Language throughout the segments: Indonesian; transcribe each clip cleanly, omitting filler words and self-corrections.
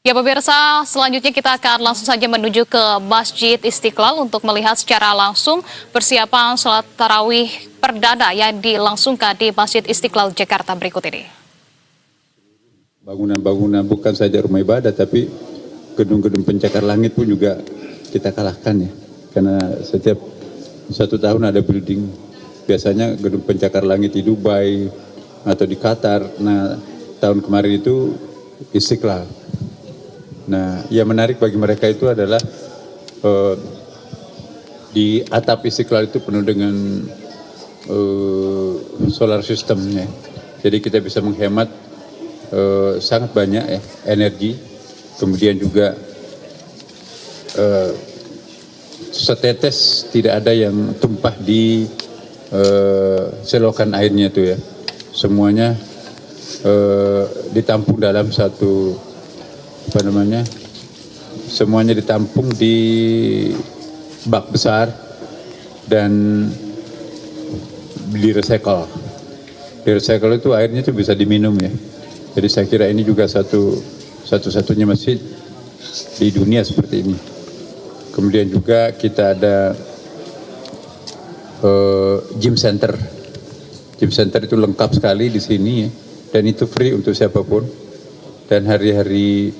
Ya pemirsa, selanjutnya kita akan langsung saja menuju ke Masjid Istiqlal untuk melihat secara langsung persiapan sholat tarawih perdana yang dilangsungkan di Masjid Istiqlal Jakarta berikut ini. Bangunan-bangunan bukan saja rumah ibadah, tapi gedung-gedung pencakar langit pun juga kita kalahkan ya. Karena setiap 1 tahun ada building, biasanya gedung pencakar langit di Dubai atau di Qatar. Nah, tahun kemarin itu Istiqlal. Nah, yang menarik bagi mereka itu adalah di atap Istiqlal itu penuh dengan solar systemnya. Jadi kita bisa menghemat sangat banyak ya, energi. Kemudian juga setetes tidak ada yang tumpah di selokan airnya itu ya. Semuanya ditampung dalam satu semuanya ditampung di bak besar dan di recycle. Di recycle itu airnya itu bisa diminum ya. Jadi saya kira ini juga satu-satunya masjid di dunia seperti ini. Kemudian juga kita ada gym center. Gym center itu lengkap sekali di sini ya. Dan itu free untuk siapapun. Dan hari-hari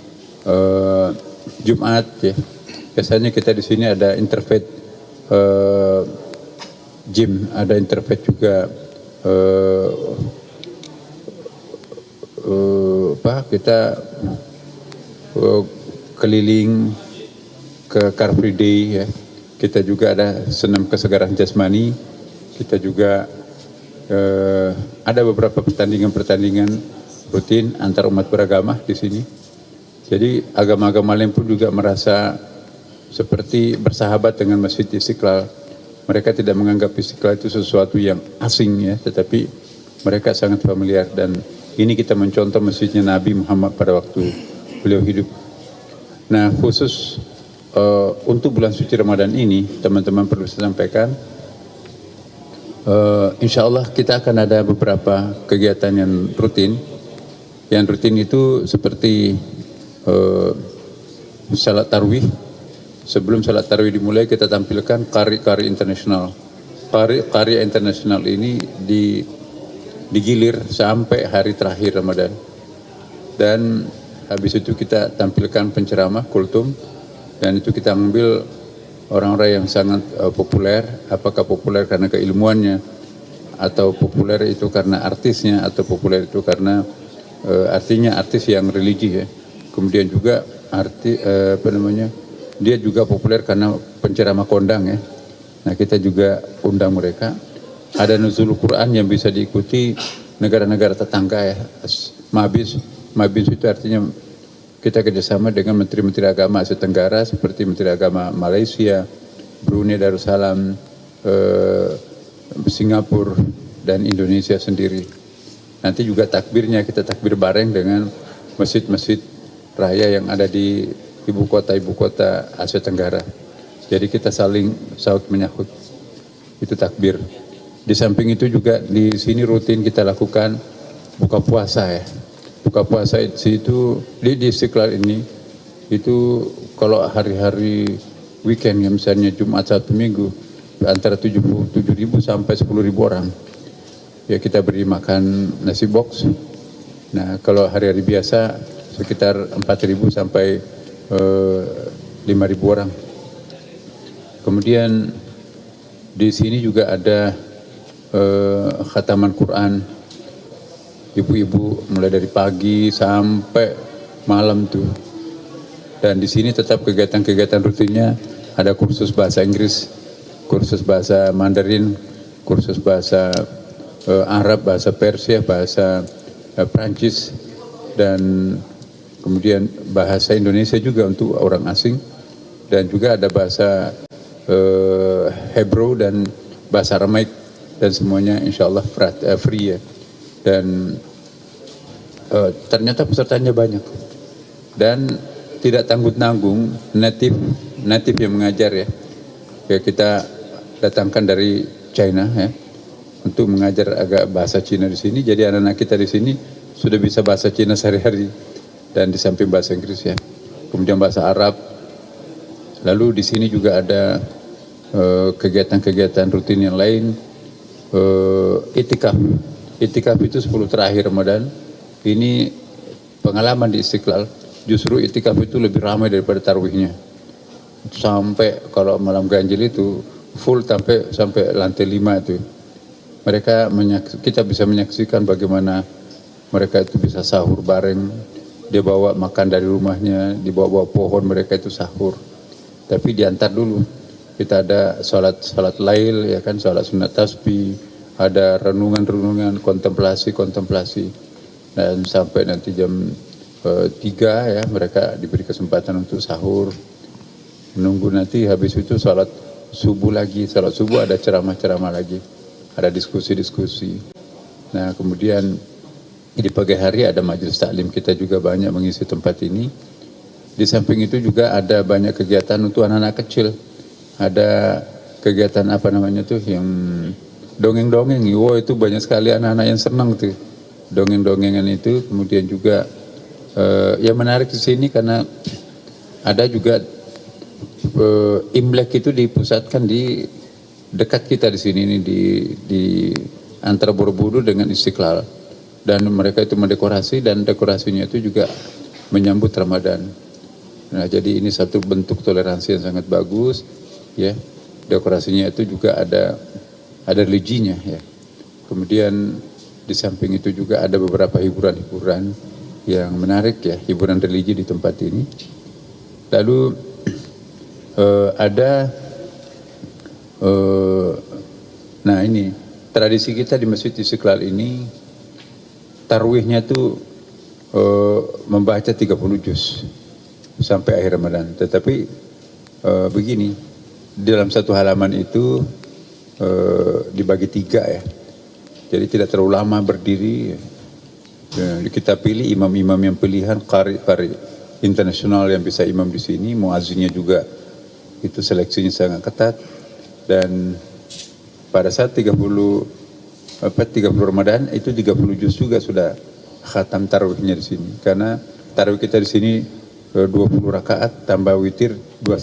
Jumat ya, biasanya kita di sini ada interfaith gym, ada interfaith juga kita keliling ke Car Free Day ya, kita juga ada senam kesegaran jasmani, kita juga ada beberapa pertandingan rutin antar umat beragama di sini. Jadi agama-agama lain pun juga merasa seperti bersahabat dengan Masjid Istiqlal. Mereka tidak menganggap Istiqlal itu sesuatu yang asing ya, tetapi mereka sangat familiar. Dan ini kita mencontoh masjidnya Nabi Muhammad pada waktu beliau hidup. Nah, khusus untuk bulan suci Ramadan ini, teman-teman perlu saya sampaikan, insya Allah kita akan ada beberapa kegiatan yang rutin. Yang rutin itu seperti salat tarawih. Sebelum salat tarawih dimulai kita tampilkan kari-kari internasional. Karya internasional ini digilir sampai hari terakhir Ramadan. Dan habis itu kita tampilkan penceramah kultum, dan itu kita ambil orang-orang yang sangat populer. Apakah populer karena keilmuannya, atau populer itu karena artisnya, atau populer itu karena artinya artis yang religi ya. Kemudian juga dia juga populer karena penceramah kondang ya. Nah, kita juga undang mereka. Ada nuzul Quran yang bisa diikuti negara-negara tetangga ya. Mabis itu artinya kita kerjasama dengan menteri-menteri agama Asia Tenggara seperti Menteri Agama Malaysia, Brunei Darussalam, Singapura, dan Indonesia sendiri. Nanti juga takbirnya kita takbir bareng dengan masjid-masjid raya yang ada di ibu kota Asia Tenggara. Jadi kita saling saut menyahut, itu takbir. Di samping itu juga di sini rutin kita lakukan buka puasa ya. Buka puasa itu di Istiqlal ini itu kalau hari-hari weekend ya, misalnya Jumat Sabtu Minggu, antara 7.000 sampai 10.000 orang. Ya kita beri makan nasi box. Nah, kalau hari-hari biasa sekitar 4.000 sampai 5.000 orang. Kemudian di sini juga ada khataman Quran. Ibu-ibu mulai dari pagi sampai malam tuh. Dan di sini tetap kegiatan-kegiatan rutinnya, ada kursus bahasa Inggris, kursus bahasa Mandarin, kursus bahasa Arab, bahasa Persia, bahasa Prancis, dan kemudian bahasa Indonesia juga untuk orang asing, dan juga ada bahasa Hebrew dan bahasa Aramaik, dan semuanya insya Allah free ya. Dan ternyata pesertanya banyak dan tidak tanggung-tanggung, native yang mengajar ya. Ya kita datangkan dari China ya untuk mengajar agak bahasa Cina di sini. Jadi anak-anak kita di sini sudah bisa bahasa Cina sehari-hari dan di samping bahasa Inggris ya. kemudian bahasa Arab. Lalu di sini juga ada kegiatan-kegiatan rutin yang lain, itikaf. Itikaf itu 10 terakhir Ramadan. Ini pengalaman di Istiqlal, justru itikaf itu lebih ramai daripada tarawihnya. Sampai kalau malam ganjil itu full sampai lantai 5 itu. Kita bisa menyaksikan bagaimana mereka itu bisa sahur bareng. Dia bawa makan dari rumahnya, dibawa pohon mereka itu sahur. Tapi diantar dulu. Kita ada salat lail, ya kan, salat sunat tasbih, ada renungan-renungan, kontemplasi. Dan sampai nanti jam 3 ya mereka diberi kesempatan untuk sahur. Menunggu nanti habis itu salat subuh lagi. Salat subuh ada ceramah-ceramah lagi. Ada diskusi-diskusi. Nah, kemudian di pagi hari ada majelis taklim, kita juga banyak mengisi tempat ini. Di samping itu juga ada banyak kegiatan untuk anak-anak kecil. Ada kegiatan apa namanya tuh yang dongeng-dongeng. Wow, itu banyak sekali anak-anak yang senang tuh. Dongeng-dongengan itu. Kemudian juga yang menarik di sini karena ada juga Imlek itu dipusatkan di dekat kita di sini ini di antara Borobudur dengan Istiqlal, dan mereka itu mendekorasi dan dekorasinya itu juga menyambut Ramadan. Nah, jadi ini satu bentuk toleransi yang sangat bagus, ya. Dekorasinya itu juga ada religinya, ya. Kemudian di samping itu juga ada beberapa hiburan-hiburan yang menarik, ya, hiburan religi di tempat ini. Lalu nah ini tradisi kita di Masjid Istiqlal ini, tarawihnya tuh membaca 30 juz sampai akhir Ramadan. Tetapi begini, dalam satu halaman itu dibagi 3 ya. Jadi tidak terlalu lama berdiri. Kita pilih imam-imam yang pilihan, qari internasional yang bisa imam di sini, muazzinnya juga itu seleksinya sangat ketat. Dan pada saat 30 Ramadan itu 30 juz juga sudah khatam tarawihnya di sini. Karena tarawih kita di sini 20 rakaat tambah witir 2